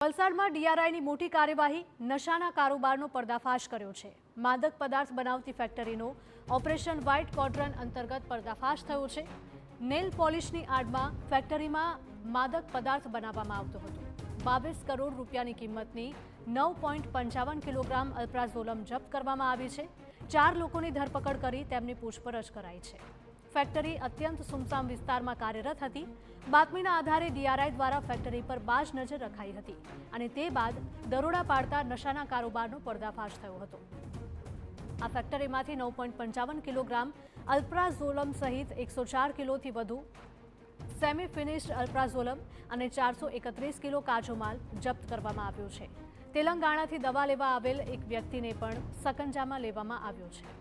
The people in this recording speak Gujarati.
વલસાડમાં ડીઆરઆઈની મોટી કાર્યવાહી, નશાના કારોબારનો પર્દાફાશ કર્યો છે। માદક પદાર્થ બનાવતી ફેક્ટરીનો ઓપરેશન વ્હાઇટ કોડ્રન અંતર્ગત પર્દાફાશ થયો છે। નેલ પોલિશની આડમાં ફેક્ટરીમાં માદક પદાર્થ બનાવવામાં આવતો હતો। 22 કરોડ રૂપિયાની કિંમતની 9.55 કિલોગ્રામ અલ્પ્રાઝોલમ જપ્ત કરવામાં આવી છે। 4 લોકોની ધરપકડ કરી તેમની પૂછપરછ કરાઈ છે। ફેક્ટરી અત્યંત સુમસામ વિસ્તારમાં કાર્યરત હતી। બાતમીના આધારે ડીઆરઆઈ દ્વારા ફેક્ટરી પર બાજ નજર રખાઈ હતી અને તે બાદ દરોડા પાડતા નશાના કારોબારનો પર્દાફાશ થયો હતો। આ ફેક્ટરીમાંથી 9.55 કિલોગ્રામ અલ્પ્રાઝોલમ સહિત 104 કિલોથી વધુ સેમી ફિનિશ્ડ અલ્પ્રાઝોલમ અને 431 કિલો કાચો માલ જપ્ત કરવામાં આવ્યો છે। તેલંગાણાથી દવા લેવા આવેલ એક વ્યક્તિને પણ સકંજામાં લેવામાં આવ્યો છે।